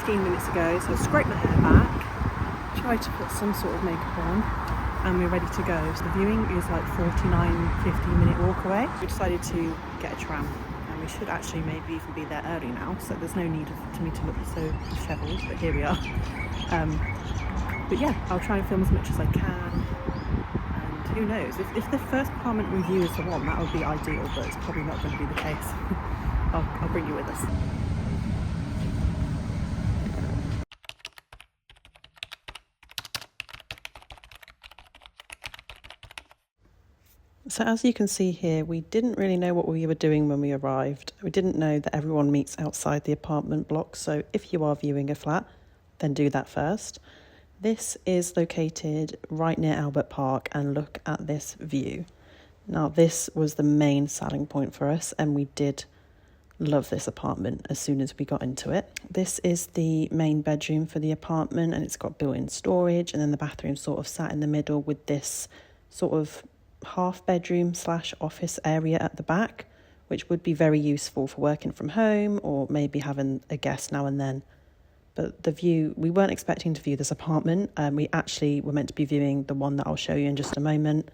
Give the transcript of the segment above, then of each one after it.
15 minutes ago, so I scraped my hair back, tried to put some sort of makeup on, and we're ready to go. So the viewing is like 50-minute walk away. We decided to get a tram, and we should actually maybe even be there early now, so there's no need for me to look so dishevelled, but here we are. But yeah, I'll try and film as much as I can, and who knows, if the first apartment review is the one, that would be ideal, but it's probably not going to be the case. I'll bring you with us. So as you can see here, we didn't really know what we were doing when we arrived. We didn't know that everyone meets outside the apartment block, so if you are viewing a flat, then do that first. This is located right near Albert Park, and look at this view. Now this was the main selling point for us, and we did love this apartment as soon as we got into it. This is the main bedroom for the apartment, and it's got built-in storage, and then the bathroom sort of sat in the middle with this sort of half bedroom / office area at the back, which would be very useful for working from home or maybe having a guest now and then. But the view, we weren't expecting to view this apartment. We actually were meant to be viewing the one that I'll show you in just a moment.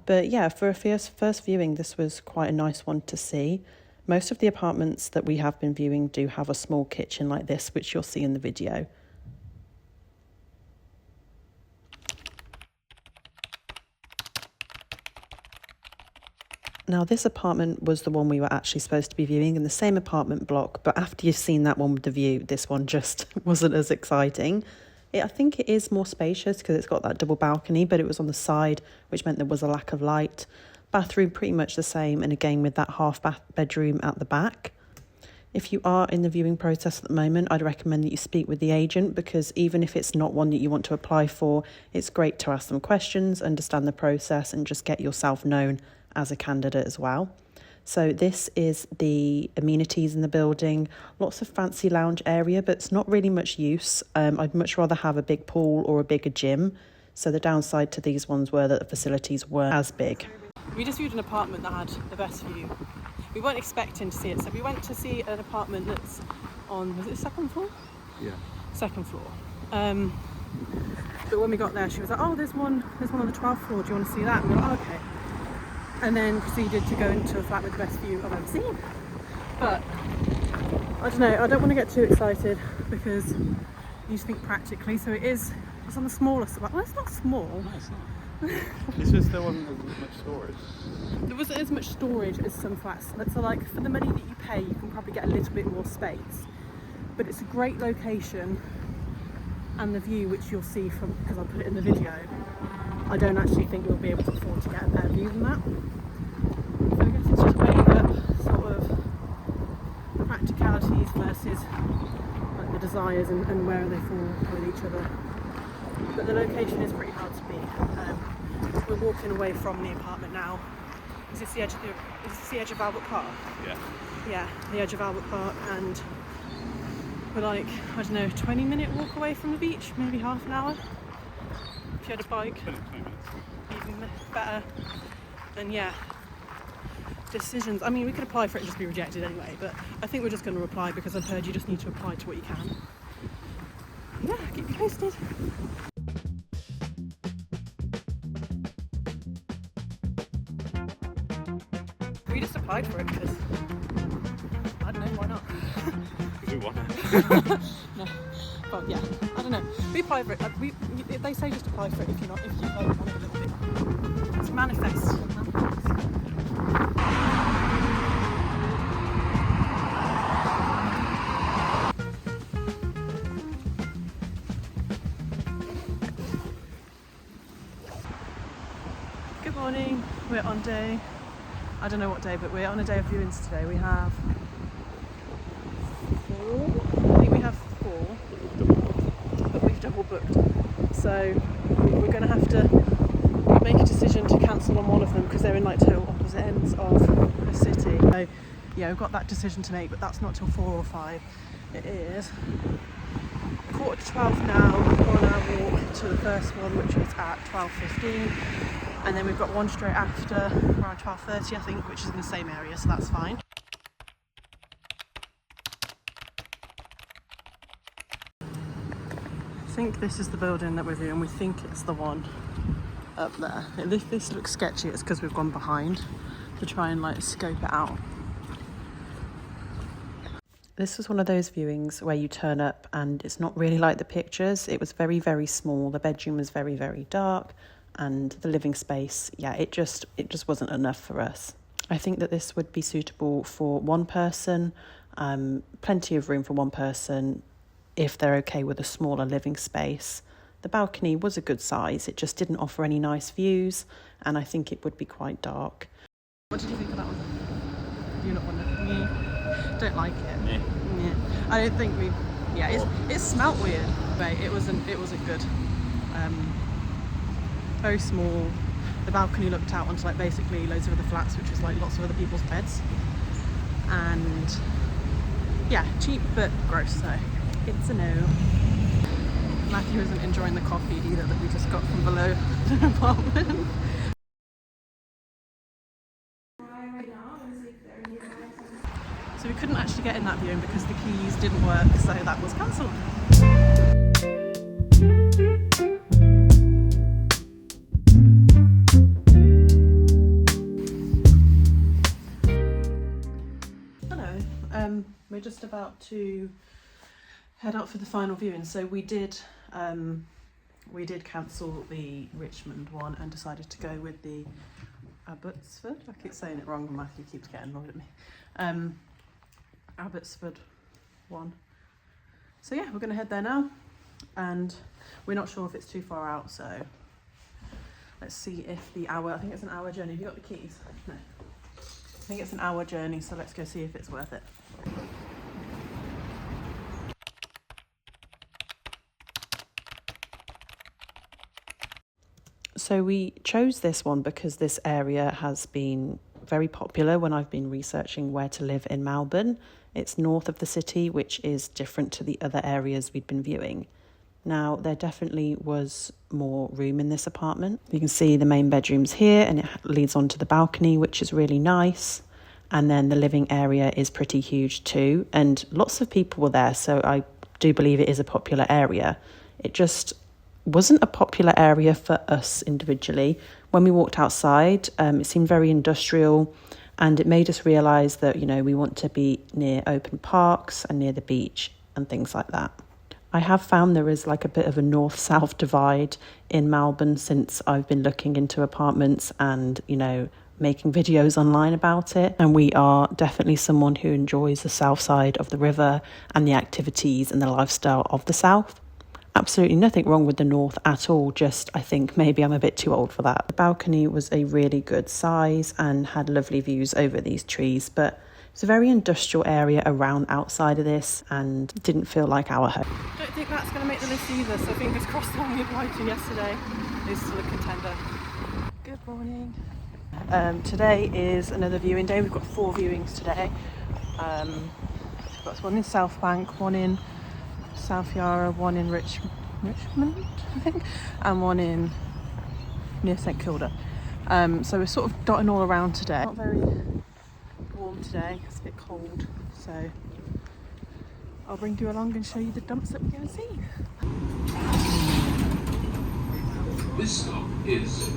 But yeah, for a first viewing, this was quite a nice one to see. Most of the apartments that we have been viewing do have a small kitchen like this, which you'll see in the video. Now this apartment was the one we were actually supposed to be viewing in the same apartment block, but after you've seen that one with the view, this one just wasn't as exciting. I think it is more spacious because it's got that double balcony, but it was on the side, which meant there was a lack of light. Bathroom pretty much the same, and again with that half bedroom at the back. If you are in the viewing process at the moment, I'd recommend that you speak with the agent, because even if it's not one that you want to apply for, it's great to ask them questions, understand the process, and just get yourself known as a candidate as well. So this is the amenities in the building. Lots of fancy lounge area, but it's not really much use. I'd much rather have a big pool or a bigger gym. So the downside to these ones were that the facilities weren't as big. We just viewed an apartment that had the best view. We weren't expecting to see it, so we went to see an apartment that's on, was it the second floor? Yeah. Second floor. But when we got there, she was like, oh, there's one on the 12th floor, do you want to see that? And we were like, oh, okay. And then proceeded to go into a flat with the best view I've ever seen. But I don't know, I don't want to get too excited because you think practically. So it's on the smaller side. Well, it's not small. No, it's not. It's just there wasn't as much storage. There wasn't as much storage as some flats. So like for the money that you pay, you can probably get a little bit more space. But it's a great location, and the view, which you'll see from, because I'll put it in the video, I don't actually think we'll be able to afford to get a better view than that. So I guess it's just weighing up sort of the practicalities versus like the desires and where they fall with each other. But the location is pretty hard to beat. We're walking away from the apartment now. Is this the edge of Albert Park? Yeah. Yeah, the edge of Albert Park, and we're like, I don't know, 20-minute walk away from the beach, maybe half an hour. If you had a bike, even better. And yeah, decisions. I mean, we could apply for it and just be rejected anyway, but I think we're just going to apply because I've heard you just need to apply to what you can. Yeah, keep you posted. We just applied for it because, I don't know, why not? Because we want it. No. But yeah, I don't know. We apply for it. They say just apply for it if you like, want it a little bit. It's manifest. Good morning. We're on day, I don't know what day, but we're on a day of viewings today. We have 4. I think we have 4. But we've double booked, so we're going to have to make a decision to cancel on one of them because they're in like total opposite ends of the city. So yeah, we've got that decision to make, but that's not till 4 or 5. It is 11:45 now. We're on our walk to the first one, which is at 12:15, and then we've got one straight after around 12:30, I think, which is in the same area, so that's fine. think this is the building that we're viewing. We think it's the one up there. If this looks sketchy, it's because we've gone behind to try and like scope it out. This was one of those viewings where you turn up and it's not really like the pictures. It was very, very small. The bedroom was very, very dark, and the living space, yeah, it just wasn't enough for us. I think that this would be suitable for one person, plenty of room for one person if they're okay with a smaller living space. The balcony was a good size. It just didn't offer any nice views, and I think it would be quite dark. What did you think of that one? Do you not want to? Yeah. Don't like it. Yeah. I don't think we. Yeah, it smelt weird, but it wasn't good. Very small. The balcony looked out onto like basically loads of other flats, which was like lots of other people's beds. And yeah, cheap but gross. So it's a no. Matthew isn't enjoying the coffee either that we just got from below the apartment. So we couldn't actually get in that viewing because the keys didn't work, so that was cancelled. Hello, we're just about to head out for the final viewing. So we did cancel the Richmond one and decided to go with the Abbotsford. I keep saying it wrong and Matthew keeps getting annoyed at me. Abbotsford one. So yeah, we're going to head there now, and we're not sure if it's too far out, so let's see if I think it's an hour journey. Have you got the keys? No. I think it's an hour journey, so let's go see if it's worth it. So we chose this one because this area has been very popular when I've been researching where to live in Melbourne. It's north of the city, which is different to the other areas we'd been viewing. Now, there definitely was more room in this apartment. You can see the main bedroom's here, and it leads onto the balcony, which is really nice. And then the living area is pretty huge too, and lots of people were there, so I do believe it is a popular area. It just wasn't a popular area for us individually. When we walked outside, it seemed very industrial, and it made us realise that, you know, we want to be near open parks and near the beach and things like that. I have found there is like a bit of a north-south divide in Melbourne since I've been looking into apartments and, you know, making videos online about it. And we are definitely someone who enjoys the south side of the river and the activities and the lifestyle of the south. Absolutely nothing wrong with the north at all, just I think maybe I'm a bit too old for that. The balcony was a really good size and had lovely views over these trees, but it's a very industrial area around outside of this and didn't feel like our home. Don't think that's going to make the list either, so fingers crossed the one we applied to yesterday is still a contender. Good morning. Today is another viewing day. We've got 4 viewings today. We've got one in Southbank, one in South Yarra, one in Richmond, I think, and one in near St Kilda. So we're sort of dotting all around today. Not very warm today, it's a bit cold, so I'll bring you along and show you the dumps that we're going to see. This stop is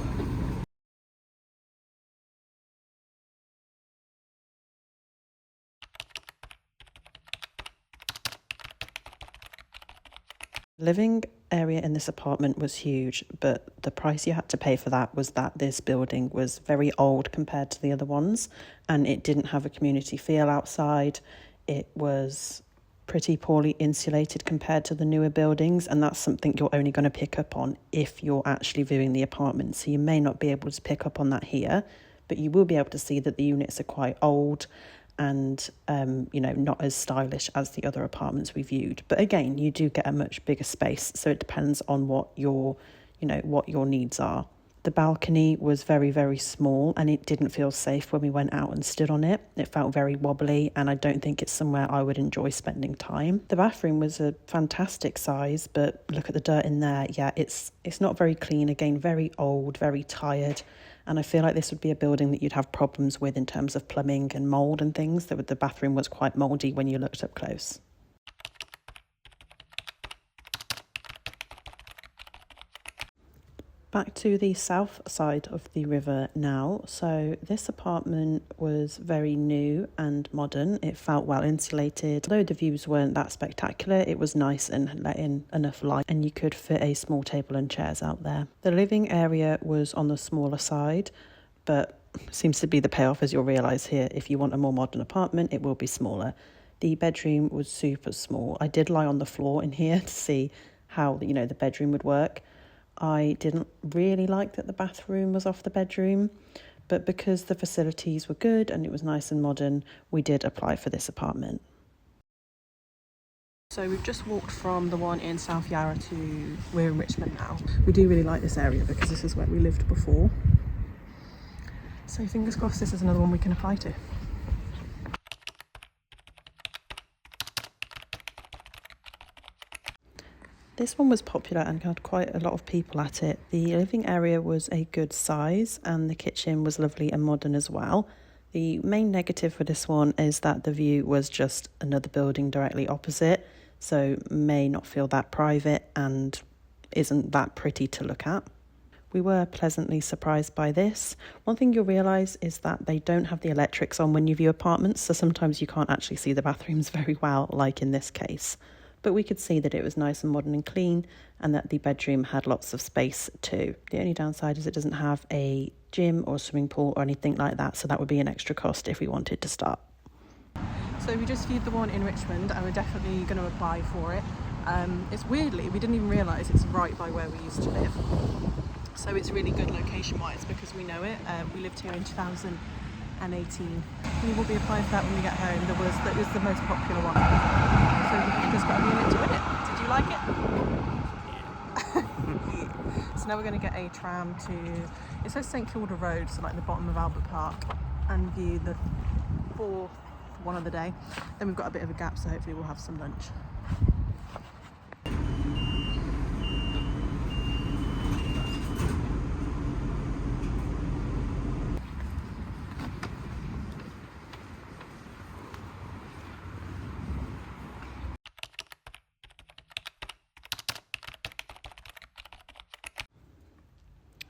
Living area in this apartment was huge, but the price you had to pay for that was that this building was very old compared to the other ones, and it didn't have a community feel outside. It was pretty poorly insulated compared to the newer buildings, and that's something you're only going to pick up on if you're actually viewing the apartment. So you may not be able to pick up on that here, but you will be able to see that the units are quite old and not as stylish as the other apartments we viewed. But again, you do get a much bigger space, so it depends on what your needs are. The balcony was very, very small, and it didn't feel safe when we went out and stood on it. It felt very wobbly, and I don't think it's somewhere I would enjoy spending time. The bathroom was a fantastic size, but look at the dirt in there. Yeah, it's not very clean. Again, very old, very tired. And I feel like this would be a building that you'd have problems with in terms of plumbing and mould and things. The bathroom was quite mouldy when you looked up close. Back to the south side of the river now. So this apartment was very new and modern. It felt well insulated. Although the views weren't that spectacular, it was nice and let in enough light, and you could fit a small table and chairs out there. The living area was on the smaller side, but seems to be the payoff, as you'll realise here. If you want a more modern apartment, it will be smaller. The bedroom was super small. I did lie on the floor in here to see how, the bedroom would work. I didn't really like that the bathroom was off the bedroom, but because the facilities were good and it was nice and modern, we did apply for this apartment. So we've just walked from the one in South Yarra to, we're in Richmond now. We do really like this area because this is where we lived before. So fingers crossed this is another one we can apply to. This one was popular and had quite a lot of people at it. The living area was a good size and the kitchen was lovely and modern as well. The main negative for this one is that the view was just another building directly opposite, so may not feel that private and isn't that pretty to look at. We were pleasantly surprised by this. One thing you'll realise is that they don't have the electrics on when you view apartments, so sometimes you can't actually see the bathrooms very well, like in this case. But we could see that it was nice and modern and clean, and that the bedroom had lots of space too. The only downside is it doesn't have a gym or swimming pool or anything like that, so that would be an extra cost if we wanted to start. So we just viewed the one in Richmond and we're definitely going to apply for it. It's weirdly, we didn't even realise it's right by where we used to live. So it's really good location-wise because we know it. We lived here in 2018. We will be applying for that when we get home. That was the most popular one. So we've just got a unit to win it. Did you like it? Yeah. So now we're going to get a tram to, it says St Kilda Road, so like the bottom of Albert Park, and view the fourth one of the day. Then we've got a bit of a gap, so hopefully we'll have some lunch.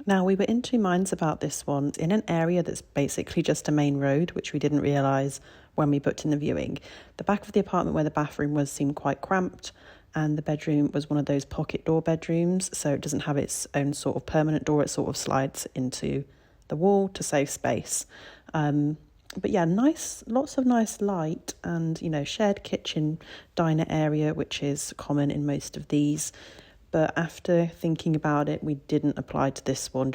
Now, we were in two minds about this one. In an area that's basically just a main road, which we didn't realise when we booked in the viewing. The back of the apartment where the bathroom was seemed quite cramped, and the bedroom was one of those pocket door bedrooms, so it doesn't have its own sort of permanent door. It sort of slides into the wall to save space. But yeah, nice, lots of nice light and, shared kitchen diner area, which is common in most of these. But after thinking about it, we didn't apply to this one.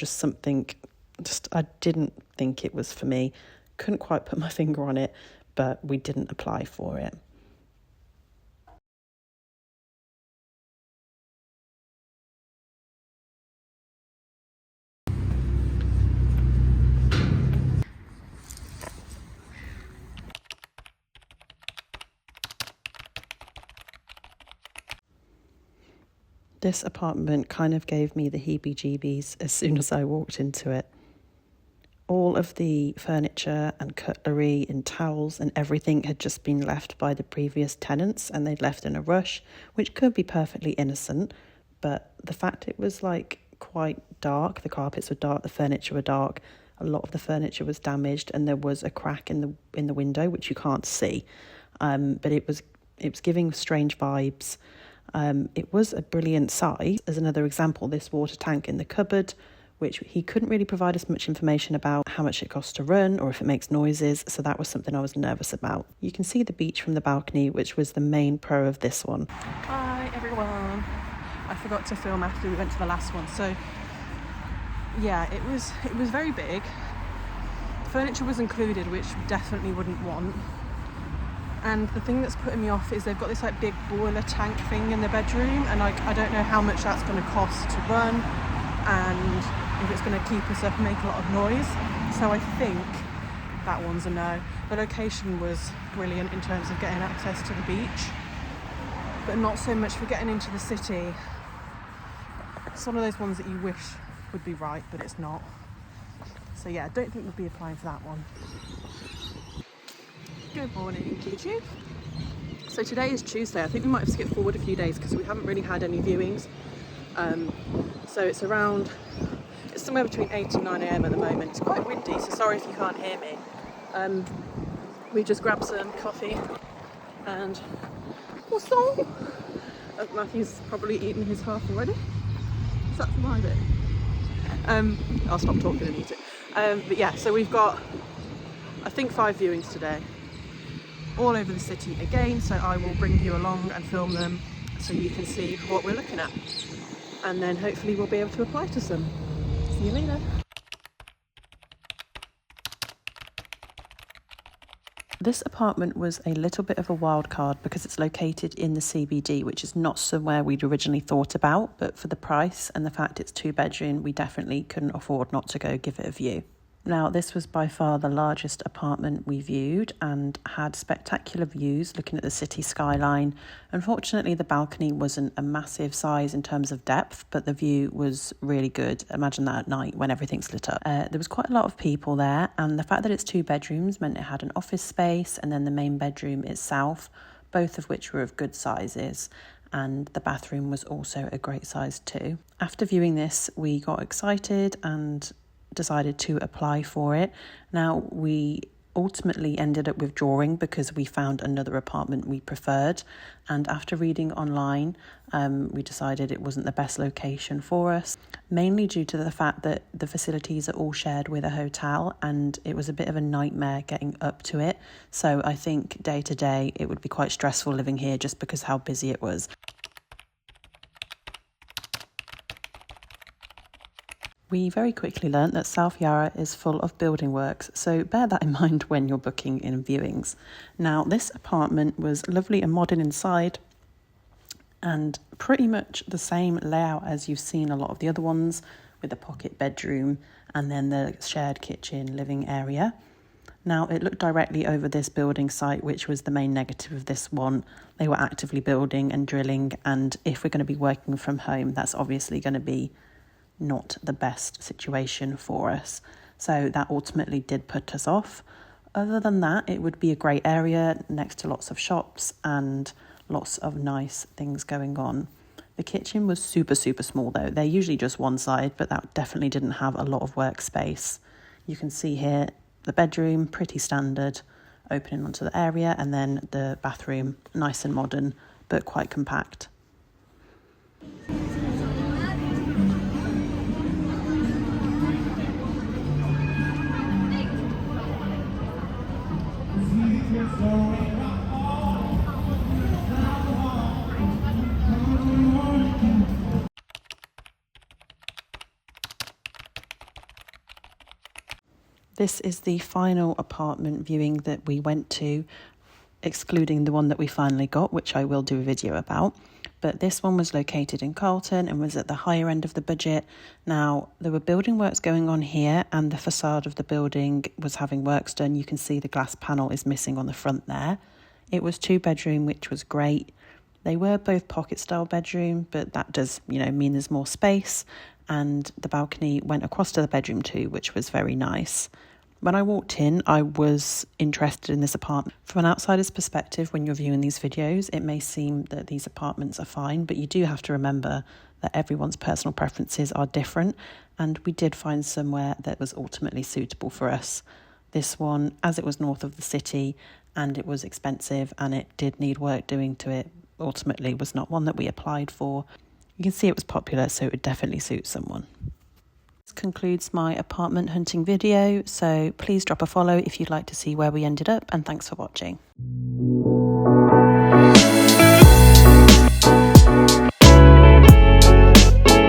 I didn't think it was for me. Couldn't quite put my finger on it, but we didn't apply for it. This apartment kind of gave me the heebie-jeebies as soon as I walked into it. All of the furniture and cutlery and towels and everything had just been left by the previous tenants, and they'd left in a rush, which could be perfectly innocent, but the fact it was quite dark, the carpets were dark, the furniture were dark, a lot of the furniture was damaged, and there was a crack in the window which you can't see, but it was giving strange vibes. It was a brilliant size. As another example, this water tank in the cupboard, which he couldn't really provide us much information about how much it costs to run or if it makes noises, so that was something I was nervous about. You can see the beach from the balcony, which was the main pro of this one. Hi everyone. I forgot to film after we went to the last one. So yeah, it was very big. Furniture was included, which we definitely wouldn't want. And the thing that's putting me off is they've got this big boiler tank thing in the bedroom, and I don't know how much that's going to cost to run and if it's going to keep us up and make a lot of noise. So I think that one's a no. The location was brilliant in terms of getting access to the beach, but not so much for getting into the city. It's one of those ones that you wish would be right, but it's not. So yeah, I don't think we'll be applying for that one. Good morning, YouTube. So today is Tuesday. I think we might have skipped forward a few days because we haven't really had any viewings. So it's around somewhere between 8 and 9 a.m. at the moment. It's quite windy, so sorry if you can't hear me. We just grabbed some coffee and croissant. Matthew's probably eaten his half already. Is that my bit? I'll stop talking and eat it. But yeah, so we've got, I think, 5 viewings today, all over the city again, so I will bring you along and film them so you can see what we're looking at, and then hopefully we'll be able to apply to some. See you later. This apartment was a little bit of a wild card because it's located in the CBD, which is not somewhere we'd originally thought about, but for the price and the fact it's 2-bedroom, we definitely couldn't afford not to go give it a view. Now, this was by far the largest apartment we viewed and had spectacular views looking at the city skyline. Unfortunately, the balcony wasn't a massive size in terms of depth, but the view was really good. Imagine that at night when everything's lit up. There was quite a lot of people there, and the fact that it's 2 bedrooms meant it had an office space and then the main bedroom itself, both of which were of good sizes. And the bathroom was also a great size too. After viewing this, we got excited and decided to apply for it. Now, we ultimately ended up withdrawing because we found another apartment we preferred, and after reading online, we decided it wasn't the best location for us, mainly due to the fact that the facilities are all shared with a hotel and it was a bit of a nightmare getting up to it. So I think day to day it would be quite stressful living here just because how busy it was. We very quickly learnt that South Yarra is full of building works, so bear that in mind when you're booking in viewings. Now, this apartment was lovely and modern inside and pretty much the same layout as you've seen a lot of the other ones, with a pocket bedroom and then the shared kitchen living area. Now, it looked directly over this building site, which was the main negative of this one. They were actively building and drilling, and if we're going to be working from home, that's obviously going to be not the best situation for us. So that ultimately did put us off. Other than that, it would be a great area next to lots of shops and lots of nice things going on. The kitchen was super small though. They're usually just one side, but that definitely didn't have a lot of workspace. You can see here the bedroom, pretty standard, opening onto the area, and then the bathroom, nice and modern, but quite compact. This is the final apartment viewing that we went to, excluding the one that we finally got, which I will do a video about. But this one was located in Carlton and was at the higher end of the budget. Now, there were building works going on here, and the facade of the building was having works done. You can see the glass panel is missing on the front there. It was 2-bedroom, which was great. They were both pocket style bedroom, but that does, mean there's more space. And the balcony went across to the bedroom too, which was very nice. When I walked in, I was interested in this apartment. From an outsider's perspective, when you're viewing these videos, it may seem that these apartments are fine, but you do have to remember that everyone's personal preferences are different, and we did find somewhere that was ultimately suitable for us. This one, as it was north of the city and it was expensive and it did need work doing to it, ultimately was not one that we applied for. You can see it was popular, so it would definitely suit someone. This concludes my apartment hunting video, so please drop a follow if you'd like to see where we ended up, and thanks for watching.